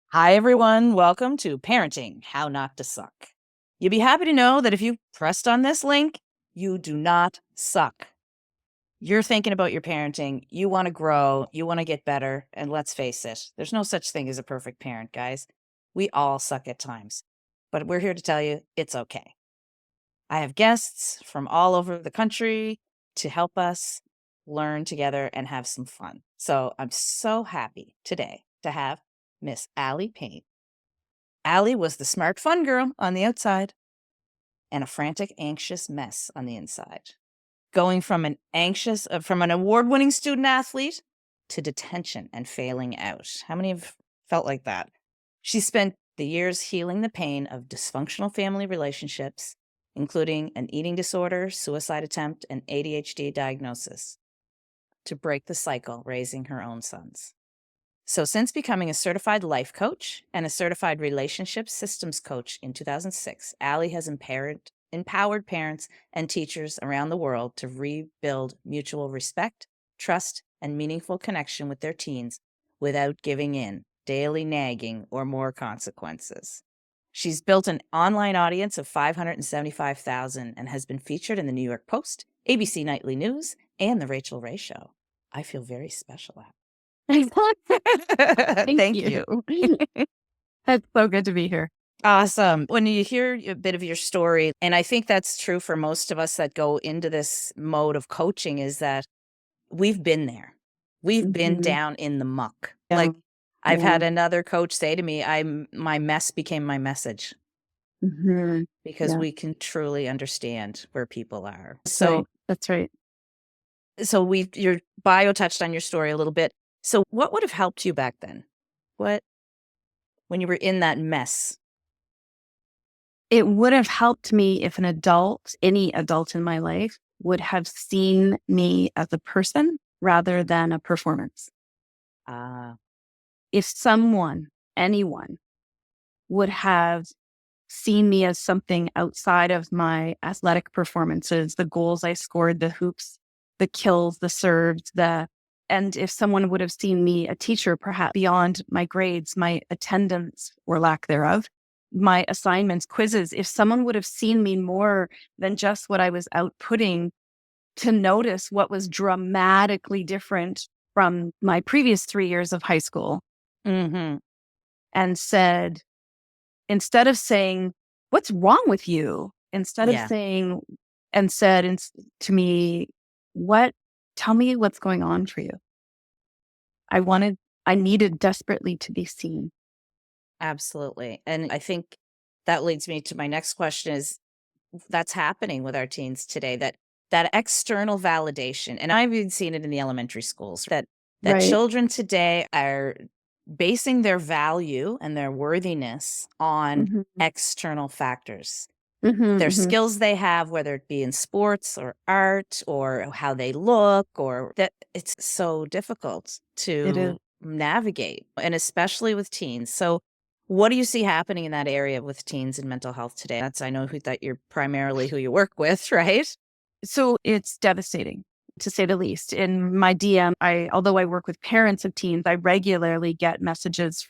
Hi, everyone. Welcome to Parenting How Not to Suck. You'll be happy to know that if you pressed on this link, you do not suck. You're thinking about your parenting. You want to grow. You want to get better. And let's face it, there's no such thing as a perfect parent, guys. We all suck at times. But we're here to tell you it's okay. I have guests from all over the country to help us learn together and have some fun. So I'm so happy today to have Miss Aly Pain. Allie was the smart, fun girl on the outside and a frantic, anxious mess on the inside. Going from an award-winning student athlete to detention and failing out. How many have felt like that? She spent the years healing the pain of dysfunctional family relationships, including an eating disorder, suicide attempt, and ADHD diagnosis, to break the cycle raising her own sons. So since becoming a certified life coach and a certified relationship systems coach in 2006, Allie has empowered parents and teachers around the world to rebuild mutual respect, trust, and meaningful connection with their teens without giving in, daily nagging, or more consequences. She's built an online audience of 575,000 and has been featured in the New York Post, ABC Nightly News, and The Rachel Ray Show. I feel very special at Thank you. That's so good to be here. Awesome. When you hear a bit of your story, and I think that's true for most of us that go into this mode of coaching, is that we've been there. We've been down in the muck. Yeah. Like I've had another coach say to me, my mess became my message because we can truly understand where people are. That's right. So your bio touched on your story a little bit. So what would have helped you back then? When you were in that mess? It would have helped me if any adult in my life, would have seen me as a person rather than a performance. If anyone would have seen me as something outside of my athletic performances, the goals I scored, the hoops, the kills, the serves, and if someone would have seen me a teacher, perhaps beyond my grades, my attendance or lack thereof, my assignments, quizzes, if someone would have seen me more than just what I was outputting, to notice what was dramatically different from my previous 3 years of high school, and said, instead of saying, "What's wrong with you?" Instead of saying, and said to me, tell me what's going on for you. I needed desperately to be seen. Absolutely. And I think that leads me to my next question is that's happening with our teens today, that external validation. And I've even seen it in the elementary schools that children today are basing their value and their worthiness on external factors. Their skills they have, whether it be in sports or art or how they look, or that it's so difficult to navigate, and especially with teens. So what do you see happening in that area with teens and mental health today? I know that you're primarily who you work with, right? So it's devastating, to say the least. In my DM, although I work with parents of teens, I regularly get messages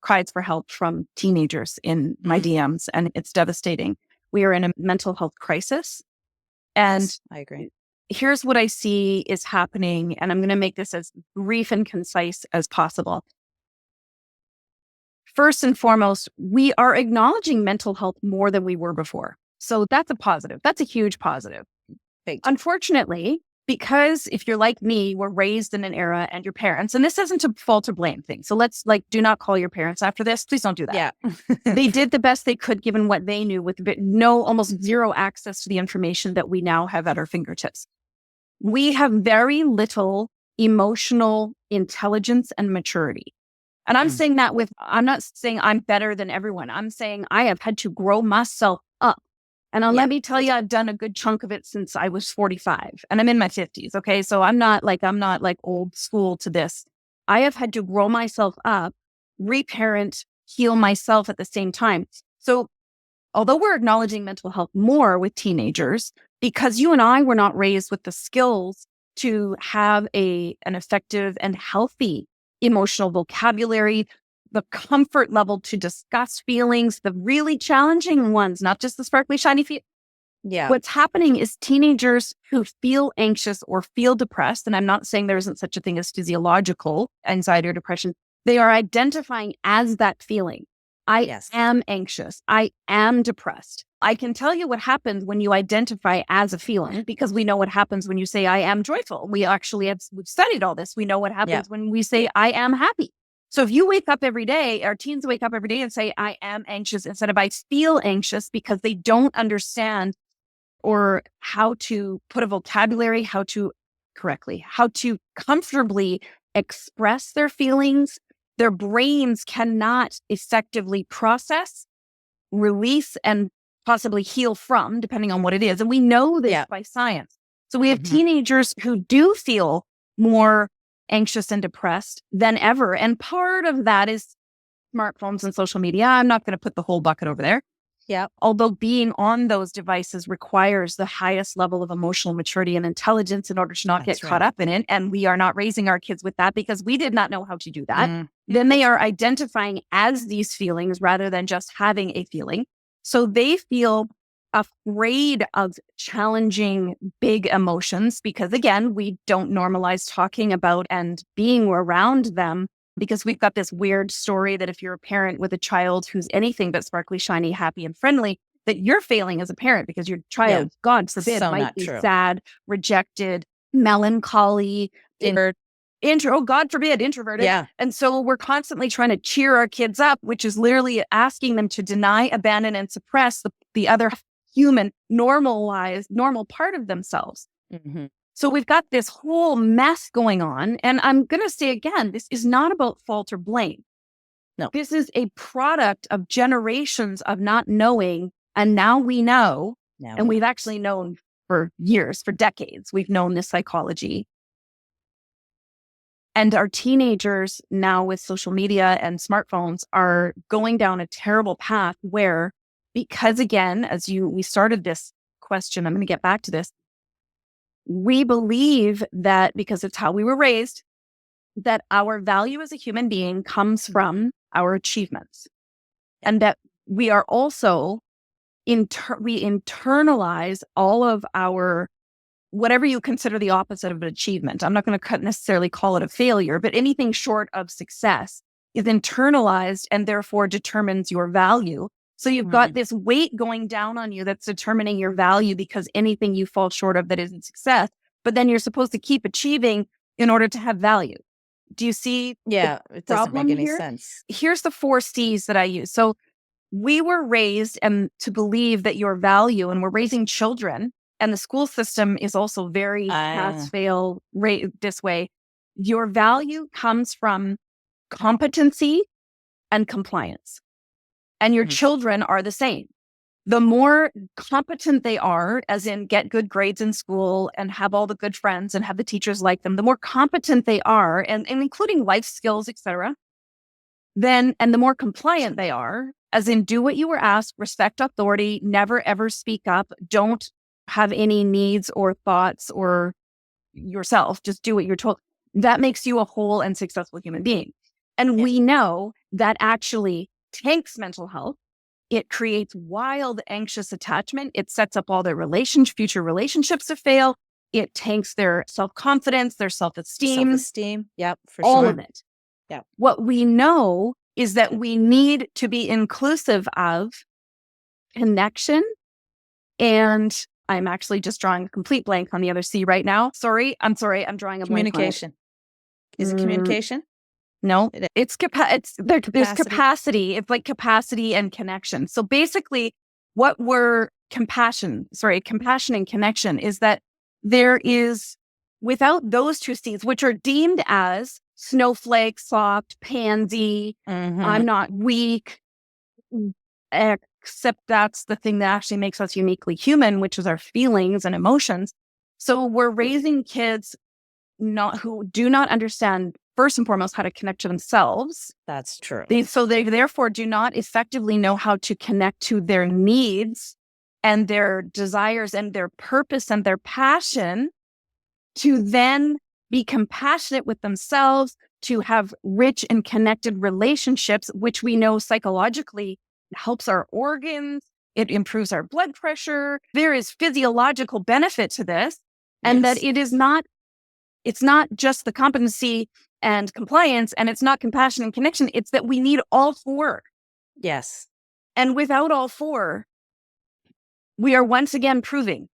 cries for help from teenagers in my DMs, and it's devastating. We are in a mental health crisis. And yes, I agree. Here's what I see is happening, and I'm going to make this as brief and concise as possible. First and foremost, we are acknowledging mental health more than we were before. So that's a positive. That's a huge positive. Unfortunately, because if you're like me, we're raised in an era, and your parents, and this isn't a fault or blame thing. So let's do not call your parents after this. Please don't do that. Yeah. They did the best they could given what they knew, with almost zero access to the information that we now have at our fingertips. We have very little emotional intelligence and maturity. And I'm saying that I'm not saying I'm better than everyone. I'm saying I have had to grow myself up. And let me tell you, I've done a good chunk of it since I was 45 and I'm in my 50s. Okay. So I'm not like old school to this. I have had to grow myself up, reparent, heal myself at the same time. So although we're acknowledging mental health more with teenagers, because you and I were not raised with the skills to have an effective and healthy emotional vocabulary, the comfort level to discuss feelings, the really challenging ones, not just the sparkly, shiny feet. Yeah. What's happening is teenagers who feel anxious or feel depressed, and I'm not saying there isn't such a thing as physiological anxiety or depression, they are identifying as that feeling. I am anxious. I am depressed. I can tell you what happens when you identify as a feeling, because we know what happens when you say, I am joyful. We've studied all this. We know what happens when we say, I am happy. So if you wake up every day, our teens wake up every day and say, I am anxious instead of I feel anxious, because they don't understand or how to put a vocabulary, how to comfortably express their feelings. Their brains cannot effectively process, release, and possibly heal from, depending on what it is. And we know this by science. So we have teenagers who do feel more anxious and depressed than ever. And part of that is smartphones and social media. I'm not going to put the whole bucket over there. Yeah. Although being on those devices requires the highest level of emotional maturity and intelligence in order to not get caught up in it. And we are not raising our kids with that because we did not know how to do that. Then they are identifying as these feelings rather than just having a feeling. So they feel afraid of challenging big emotions because, again, we don't normalize talking about and being around them. Because we've got this weird story that if you're a parent with a child who's anything but sparkly, shiny, happy, and friendly, that you're failing as a parent because your child, God forbid, might be sad, rejected, melancholy, God forbid, introverted. Yeah. And so we're constantly trying to cheer our kids up, which is literally asking them to deny, abandon, and suppress the other human, normal part of themselves. So we've got this whole mess going on. And I'm going to say again, this is not about fault or blame. No. This is a product of generations of not knowing. And now we know. And we've actually known for years, for decades, we've known this psychology. And our teenagers now with social media and smartphones are going down a terrible path where, because again, we started this question, I'm going to get back to this. We believe that because it's how we were raised, that our value as a human being comes from our achievements. And that we are also, we internalize all of our, whatever you consider the opposite of an achievement. I'm not going to necessarily call it a failure, but anything short of success is internalized and therefore determines your value. So you've got this weight going down on you that's determining your value because anything you fall short of that isn't success, but then you're supposed to keep achieving in order to have value. Do you see? Yeah, it doesn't make any sense. Here's the 4 C's that I use. So we were raised to believe that your value, and we're raising children, and the school system is also very pass-fail this way. Your value comes from competency and compliance. And your children are the same. The more competent they are, as in get good grades in school and have all the good friends and have the teachers like them, the more competent they are, and including life skills, etc., and the more compliant they are, as in do what you were asked, respect authority, never ever speak up, don't have any needs or thoughts or yourself, just do what you're told. That makes you a whole and successful human being. And we know that actually tanks mental health. It creates wild, anxious attachment. It sets up all their future relationships to fail. It tanks their self-confidence, their self-esteem. Yep, for all sure. of it. Yeah. What we know is that we need to be inclusive of connection. And I'm actually just drawing a complete blank on the other C right now. I'm drawing a blank on it. Communication. Is it communication? No, there's capacity. It's like capacity and connection. So basically what compassion and connection is that there is, without those 2 C's, which are deemed as snowflake, soft, pansy, I'm not weak, except that's the thing that actually makes us uniquely human, which is our feelings and emotions. So we're raising kids who do not understand, first and foremost, how to connect to themselves. That's true. So they therefore do not effectively know how to connect to their needs and their desires and their purpose and their passion to then be compassionate with themselves, to have rich and connected relationships, which we know psychologically helps our organs. It improves our blood pressure. There is physiological benefit to this. And that it's not just the competency and compliance, and it's not compassion and connection. It's that we need all four. Yes. And without all four, we are once again proving,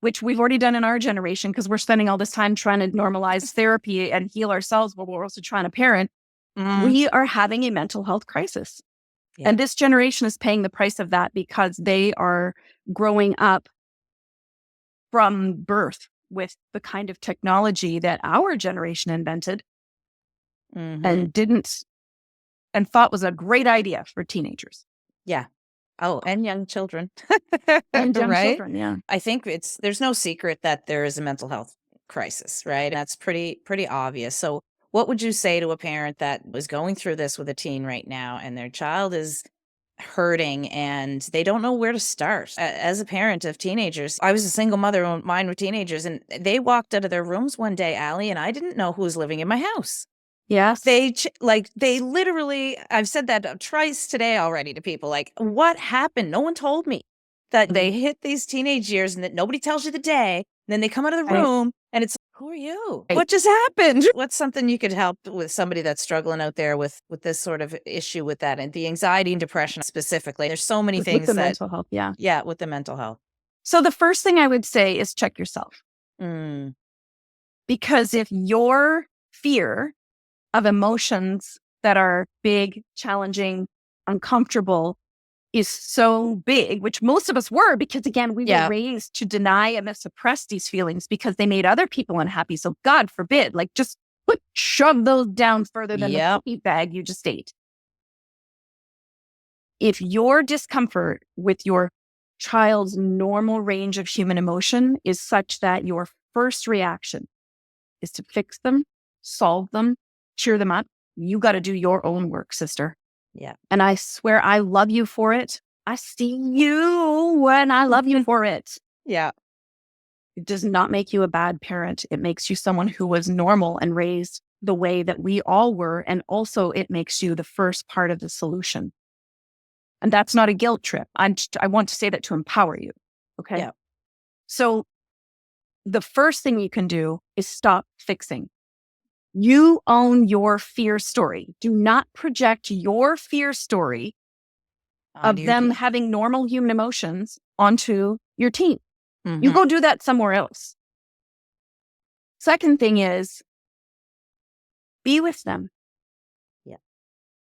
which we've already done in our generation because we're spending all this time trying to normalize therapy and heal ourselves, but we're also trying to parent. We are having a mental health crisis. Yeah. And this generation is paying the price of that because they are growing up from birth with the kind of technology that our generation invented and thought was a great idea for teenagers. Yeah. Oh, and young children. And young right? children, yeah. I think there's no secret that there is a mental health crisis, right? That's pretty obvious. So what would you say to a parent that was going through this with a teen right now and their child is hurting and they don't know where to start? As a parent of teenagers, I was a single mother, mine were teenagers, and they walked out of their rooms one day, Allie, and I didn't know who was living in my house. Yes. They literally, I've said that twice today already to people, like, what happened? No one told me that they hit these teenage years and that nobody tells you the day. And then they come out of the room and it's, who are you? What just happened? What's something you could help with somebody that's struggling out there with this sort of issue with that and the anxiety and depression specifically? There's so many things with the mental health. Yeah. Yeah. With the mental health. So the first thing I would say is check yourself. Because if your fear of emotions that are big, challenging, uncomfortable is so big, which most of us were, because again, we were raised to deny and suppress these feelings because they made other people unhappy. So God forbid, like just shove those down further than the cookie bag you just ate. If your discomfort with your child's normal range of human emotion is such that your first reaction is to fix them, solve them, cheer them up, you got to do your own work, sister. Yeah. And I swear I love you for it. I see you and I love you for it. Yeah. It does not make you a bad parent. It makes you someone who was normal and raised the way that we all were. And also it makes you the first part of the solution. And that's not a guilt trip. I want to say that to empower you. Okay. Yeah. So the first thing you can do is stop fixing. You own your fear story. Do not project your fear story of them having normal human emotions onto your teen. You go do that somewhere else. Second thing is be with them. Yeah.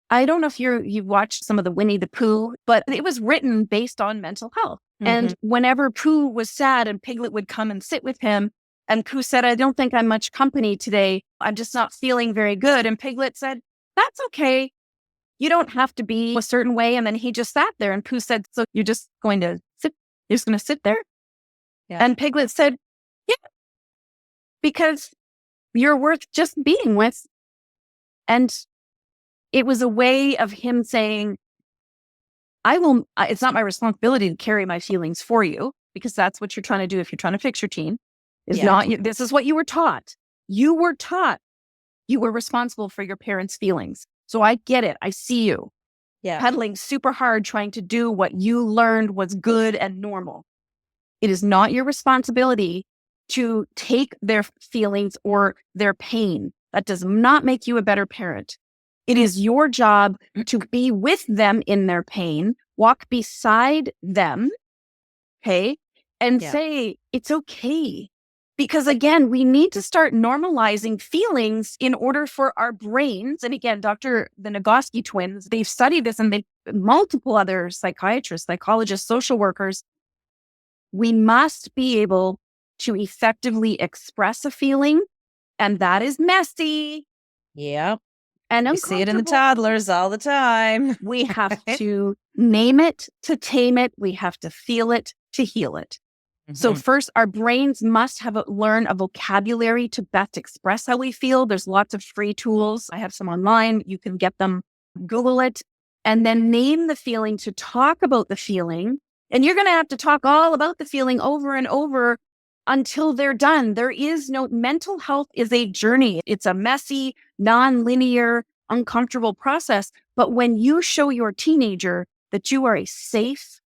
I don't know if you've watched some of the Winnie the Pooh, but it was written based on mental health. And whenever Pooh was sad and Piglet would come and sit with him, and Pooh said, I don't think I'm much company today. I'm just not feeling very good. And Piglet said, that's okay. You don't have to be a certain way. And then he just sat there and Pooh said, so you're just going to sit? You're just going to sit there? Yeah. And Piglet said, yeah, because you're worth just being with. And it was a way of him saying, it's not my responsibility to carry my feelings for you, because that's what you're trying to do if you're trying to fix your teen. This is what you were taught. You were taught you were responsible for your parents' feelings. So I get it. I see you. Yeah. Pedaling super hard, trying to do what you learned was good and normal. It is not your responsibility to take their feelings or their pain. That does not make you a better parent. It is your job to be with them in their pain, walk beside them, okay, and say, it's okay. Because again, we need to start normalizing feelings in order for our brains. And again, the Nagoski twins, they've studied this, and multiple other psychiatrists, psychologists, social workers. We must be able to effectively express a feeling. And that is messy. Yeah. And we see it in the toddlers all the time. We have to name it to tame it. We have to feel it to heal it. So first, our brains must learn a vocabulary to best express how we feel. There's lots of free tools. I have some online. You can get them, Google it, and then name the feeling to talk about the feeling. And you're going to have to talk all about the feeling over and over until they're done. There is no mental health is a journey. It's a messy, non-linear, uncomfortable process. But when you show your teenager that you are a safe,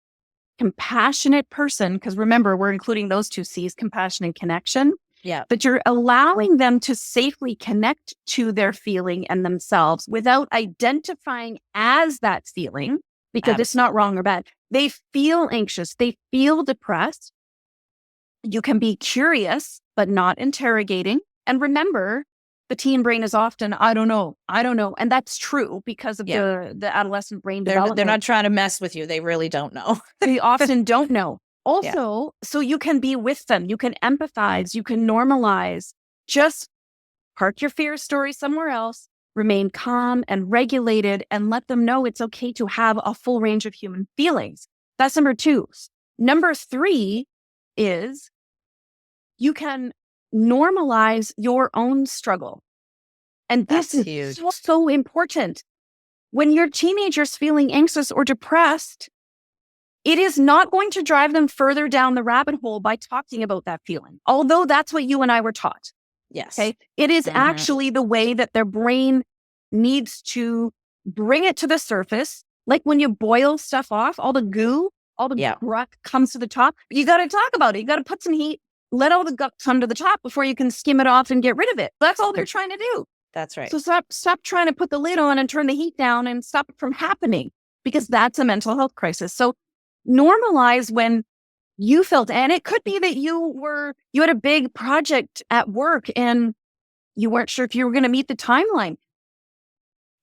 compassionate person, because remember, we're including those two C's, compassion and connection, Yeah. that you're allowing them to safely connect to their feeling and themselves without identifying as that feeling, because it's not wrong or bad. They feel anxious. They feel depressed. You can be curious, but not interrogating. And remember, the teen brain is often, I don't know. And that's true because of the adolescent brain development. They're not trying to mess with you. They really don't know. They often don't know. Also, so you can be with them. You can empathize. You can normalize. Just park your fear story somewhere else. Remain calm and regulated and let them know it's okay to have a full range of human feelings. That's number 2. Number 3 is you can normalize your own struggle. And this is huge. so important. When your teenager's feeling anxious or depressed, it is not going to drive them further down the rabbit hole by talking about that feeling, although that's what you and I were taught. Yes. Okay. It is actually the way that their brain needs to bring it to the surface. Like when you boil stuff off, all the goo, all the gruck comes to the top. You got to talk about it. You got to put some heat, let all the guck come to the top before you can skim it off and get rid of it. That's all they're trying to do. That's right. So stop trying to put the lid on and turn the heat down and stop it from happening, because that's a mental health crisis. So normalize when you felt, and it could be that you had a big project at work and you weren't sure if you were going to meet the timeline.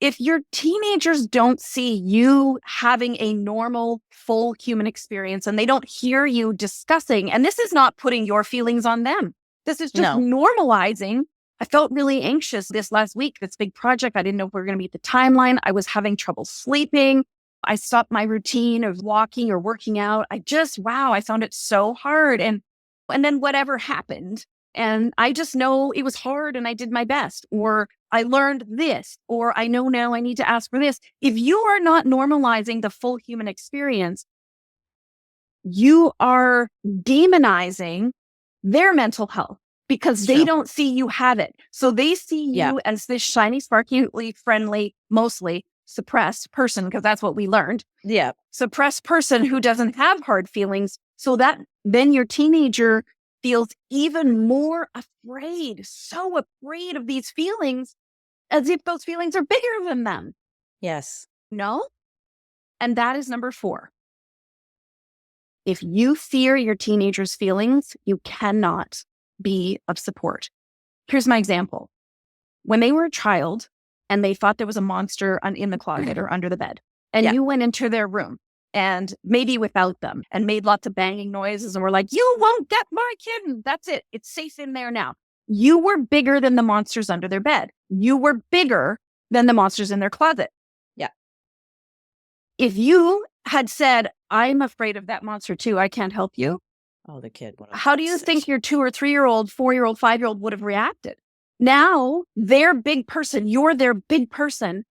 If your teenagers don't see you having a normal, full human experience and they don't hear you discussing, and this is not putting your feelings on them. This is just normalizing. I felt really anxious this last week, this big project. I didn't know if we were going to meet the timeline. I was having trouble sleeping. I stopped my routine of walking or working out. I found it so hard. And then whatever happened, and I just know it was hard and I did my best, or I learned this, or I know now I need to ask for this. If you are not normalizing the full human experience, you are demonizing their mental health because they don't see you have it. So they see you as this shiny, sparkly, friendly, mostly suppressed person, because that's what we learned. Yeah. Suppressed person who doesn't have hard feelings. So that then your teenager feels even more afraid, so afraid of these feelings, as if those feelings are bigger than them. Yes. No? And that is number 4. If you fear your teenager's feelings, you cannot be of support. Here's my example. When they were a child and they thought there was a monster in the closet or under the bed, and you went into their room and maybe without them and made lots of banging noises and were like, you won't get my kitten. That's it. It's safe in there now. You were bigger than the monsters under their bed. You were bigger than the monsters in their closet. Yeah. If you had said, I'm afraid of that monster too, I can't help you. Oh, the kid. How do you think your 2 or 3-year-old, 4-year-old, 5-year-old would have reacted? Now, their big person, you're their big person,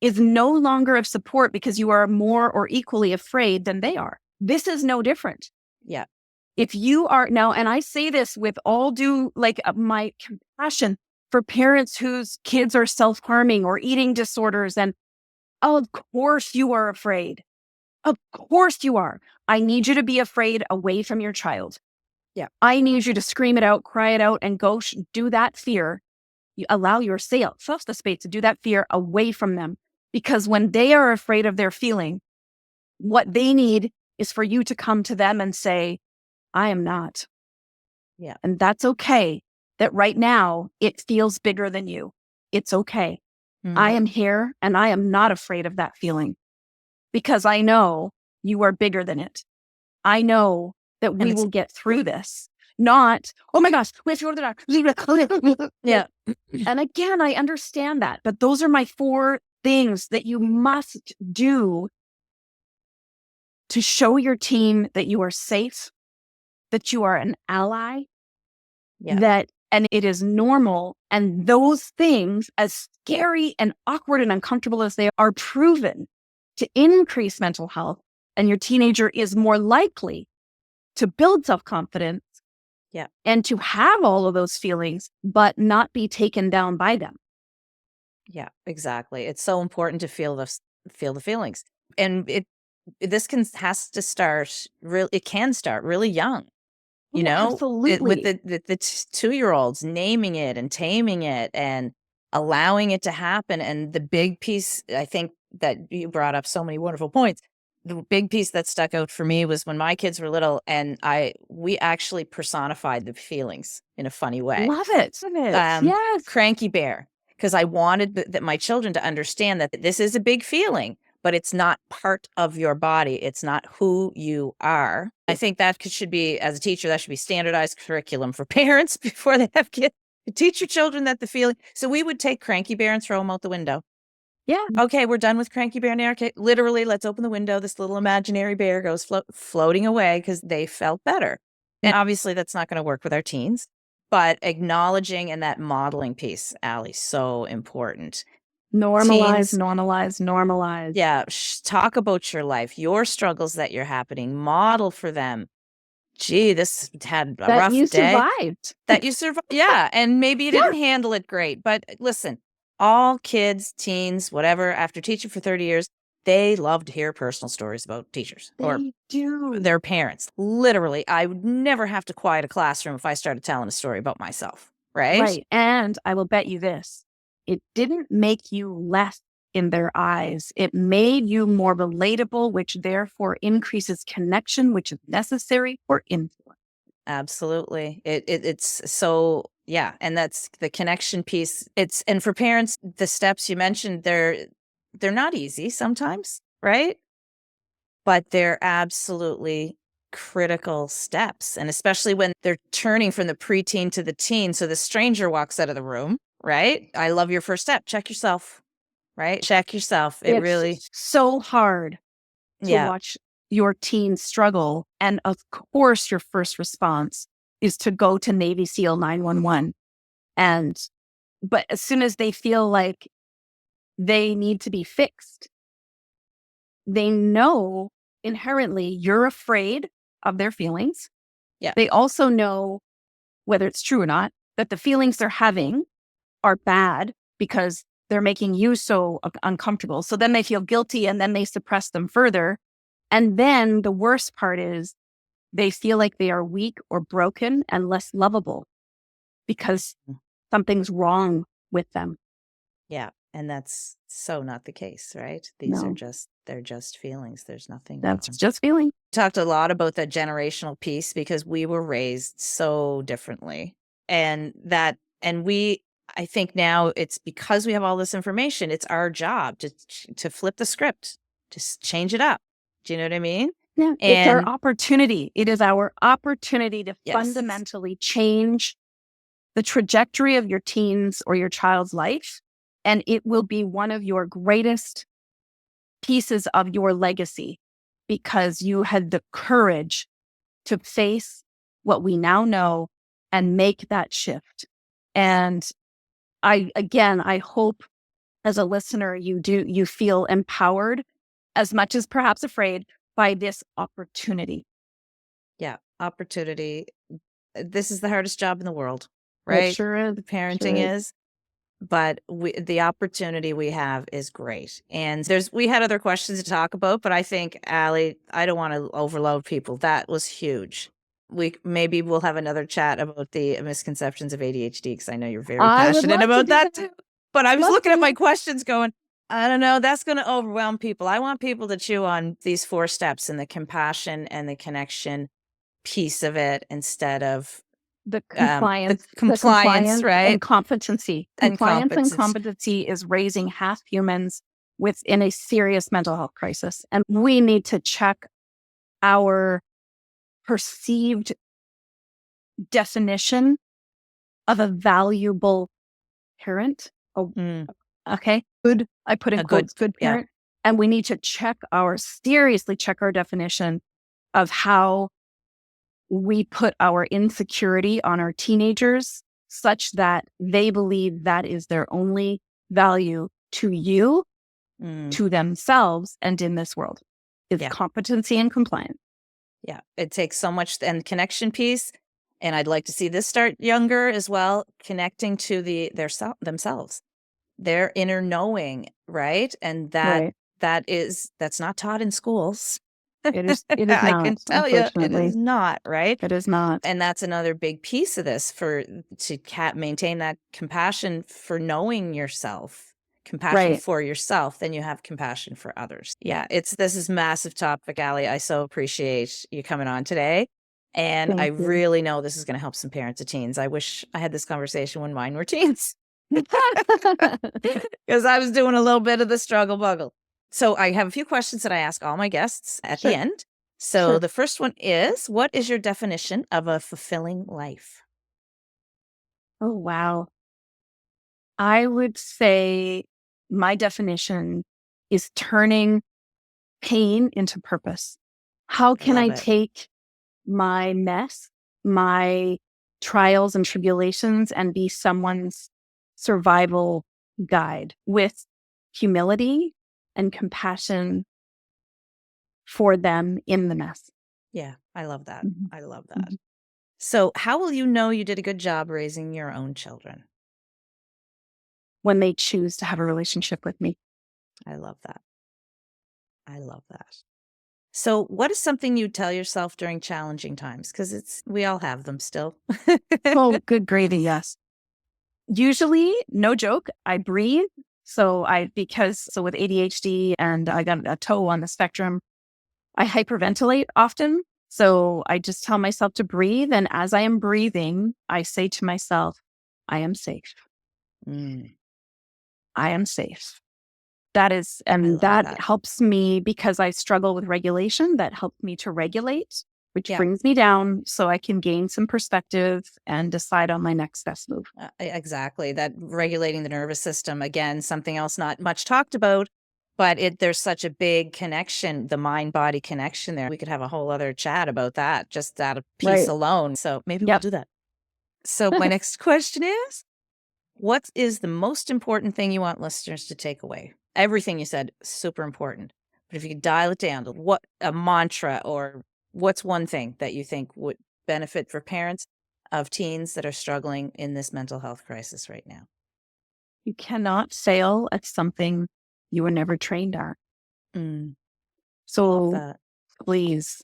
is no longer of support because you are more or equally afraid than they are. This is no different. Yeah. If you are now, and I say this with all due, my compassion for parents whose kids are self-harming or eating disorders. And of course you are afraid. Of course you are. I need you to be afraid away from your child. Yeah. I need you to scream it out, cry it out, and go do that fear. You allow yourself the space to do that fear away from them. Because when they are afraid of their feeling, what they need is for you to come to them and say, I am not. Yeah. And that's okay. That right now it feels bigger than you. It's okay. I am here and I am not afraid of that feeling because I know you are bigger than it. I know that we will get through this. Not, oh my gosh, we have to go to the doctor. Yeah. And again, I understand that, but those are my 4 things that you must do to show your teen that you are safe, that you are an ally, and it is normal. And those things, as scary and awkward and uncomfortable as they are proven to increase mental health, and your teenager is more likely to build self-confidence Yeah. and to have all of those feelings, but not be taken down by them. Yeah, exactly. It's so important to feel the feelings. And this has to start real it can start really young. You Oh, know, with absolutely. the 2-year-olds naming it and taming it and allowing it to happen. And the big piece, I think that you brought up so many wonderful points. The big piece that stuck out for me was when my kids were little and we actually personified the feelings in a funny way. Love it. Love it. Yes. Cranky bear, because I wanted that my children to understand that this is a big feeling, but it's not part of your body. It's not who you are. I think that should be, as a teacher, that should be standardized curriculum for parents before they have kids. Teach your children that the feeling. So we would take Cranky Bear and throw him out the window. Yeah. Okay, we're done with Cranky Bear now. Okay, literally, let's open the window. This little imaginary bear goes floating away because they felt better. And obviously, that's not going to work with our teens. But acknowledging and that modeling piece, Allie, so important. Normalize, Teens, normalize. yeah, talk about your life, your struggles that you're happening, model for them. Gee, this had a That rough you day. survived. That you survived. Yeah, and maybe you didn't handle it great, but listen, all kids, teens, whatever, after teaching for 30 years, they love to hear personal stories about teachers or They do. their parents. Literally, I would never have to quiet a classroom if I started telling a story about myself, right? Right. And I will bet you this, it didn't make you less in their eyes. It made you more relatable, which therefore increases connection, which is necessary for influence. Absolutely. It's so yeah, and that's the connection piece. And for parents, the steps you mentioned, they're not easy sometimes, right? But they're absolutely critical steps. And especially when they're turning from the preteen to the teen. So the stranger walks out of the room, right? I love your first step. Check yourself, right? Check yourself. It really, It's so hard to yeah, watch your teen struggle. And of course, your first response is to go to Navy SEAL 911. But as soon as they feel like they need to be fixed, they know inherently you're afraid of their feelings. yeah, They also know, whether it's true or not, that the feelings they're having are bad because they're making you so uncomfortable. So then they feel guilty and then they suppress them further. And then the worst part is they feel like they are weak or broken and less lovable because something's wrong with them. yeah. And that's so not the case, right? These are No, they're just feelings. There's nothing that's wrong. just feeling. Talked a lot about the generational piece because we were raised so differently. And we I think now it's because we have all this information, it's our job to flip the script, just change it up. Do you know what I mean? Yeah, it's our And opportunity. It is our opportunity to yes. fundamentally change the trajectory of your teens or your child's life. And it will be one of your greatest pieces of your legacy because you had the courage to face what we now know and make that shift. And I hope as a listener, you feel empowered as much as perhaps afraid by this opportunity. Yeah, opportunity. This is the hardest job in the world, It right? sure is. The parenting is. But the opportunity we have is great. And we had other questions to talk about, but I think, Allie, I don't want to overload people. That was huge. Maybe we'll have another chat about the misconceptions of ADHD because I know you're very I would passionate love to about do that that. too. But I was Love looking at my to. questions going, I don't know, that's going to overwhelm people. I want people to chew on these 4 steps and the compassion and the connection piece of it instead of The the compliance, compliance right? and competency. And Compliance and competence. competency is raising half humans within a serious mental health crisis. And we need to check our perceived definition of a valuable parent. Oh, Mm, okay. Good. I put in a good, quotes, good yeah. parent. And we need to seriously check our definition of how we put our insecurity on our teenagers such that they believe that is their only value to you, Mm, to themselves, and in this world is yeah. competency and compliance. Yeah. It takes so much and connection piece. And I'd like to see this start younger as well, connecting to themselves, their inner knowing, right? And Right. that's not taught in schools. It is I can not, tell you it unfortunately. is not, right? It is not. And that's another big piece of this to maintain that compassion for knowing yourself, compassion Right. for yourself, then you have compassion for others. Yeah, this is massive topic, Allie. I so appreciate you coming on today. And I Thank you. really know this is going to help some parents of teens. I wish I had this conversation when mine were teens. Because I was doing a little bit of the struggle buggle. So I have a few questions that I ask all my guests at the Sure. end. So Sure. the first one is, what is your definition of a fulfilling life? Oh, wow. I would say my definition is turning pain into purpose. How I can love I it. take my mess, my trials and tribulations, and be someone's survival guide with humility and compassion for them in the mess? Yeah, I love that. Mhm. I love that. Mhm. So how will you know you did a good job raising your own children? When they choose to have a relationship with me. I love that. I love that. So what is something you tell yourself during challenging times? Because we all have them still. Oh, good gravy, yes. Usually, no joke, I breathe. So with ADHD and I got a toe on the spectrum, I hyperventilate often. So I just tell myself to breathe. And as I am breathing, I say to myself, I am safe. Mm, I am safe. I And love that that. helps me because I struggle with regulation. That helps me to regulate, which Yeah. brings me down so I can gain some perspective and decide on my next best move. Exactly. That regulating the nervous system, again, something else not much talked about, but there's such a big connection, the mind body connection there. We could have a whole other chat about that, just that piece Right. alone. So maybe we'll Yep. do that. So my next question is, what is the most important thing you want listeners to take away? Everything you said, super important. But if you could dial it down to what a mantra, or what's one thing that you think would benefit for parents of teens that are struggling in this mental health crisis right now? You cannot fail at something you were never trained at. Mm, love So that. please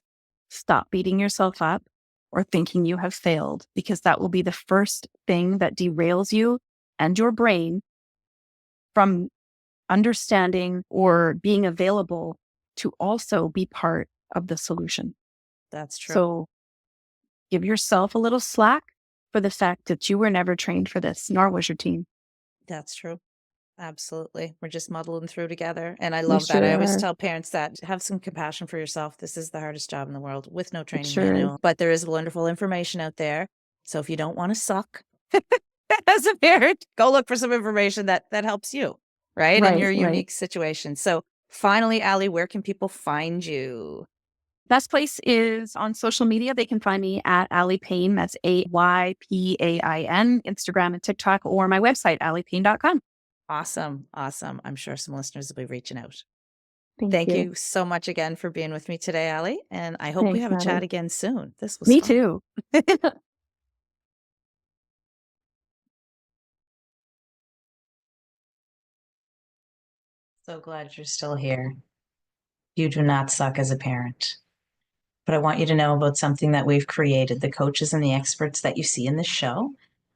stop beating yourself up or thinking you have failed, because that will be the first thing that derails you and your brain from understanding or being available to also be part of the solution. That's true. So give yourself a little slack for the fact that you were never trained for this, nor was your team. That's true. Absolutely. We're just muddling through together. And I We love that. I sure always are. tell parents that have some compassion for yourself. This is the hardest job in the world with no It training sure is. manual, but there is wonderful information out there. So if you don't want to suck as a parent, go look for some information that helps you, right? In Right, your right. unique situation. So finally, Allie, where can people find you? Best place is on social media. They can find me at Aly Pain. That's AYPAIN, Instagram and TikTok, or my website, allypain.com. Awesome. Awesome. I'm sure some listeners will be reaching out. Thank Thank you. you so much again for being with me today, Allie. And I hope we Thanks, have a chat Natalie. again soon. This was Me fun. too. So glad you're still here. You do not suck as a parent. But I want you to know about something that we've created. The coaches and the experts that you see in this show,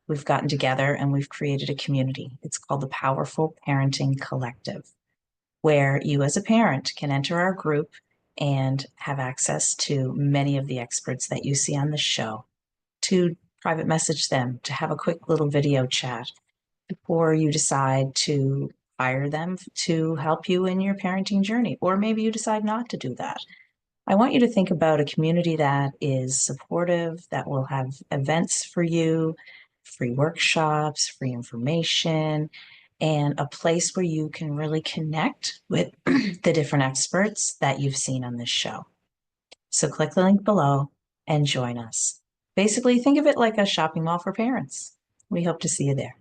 we've gotten together and we've created a community. It's called the Powerful Parenting Collective, where you as a parent can enter our group and have access to many of the experts that you see on the show, to private message them, to have a quick little video chat before you decide to hire them to help you in your parenting journey. Or maybe you decide not to do that. I want you to think about a community that is supportive, that will have events for you, free workshops, free information, and a place where you can really connect with the different experts that you've seen on this show. So click the link below and join us. Basically, think of it like a shopping mall for parents. We hope to see you there.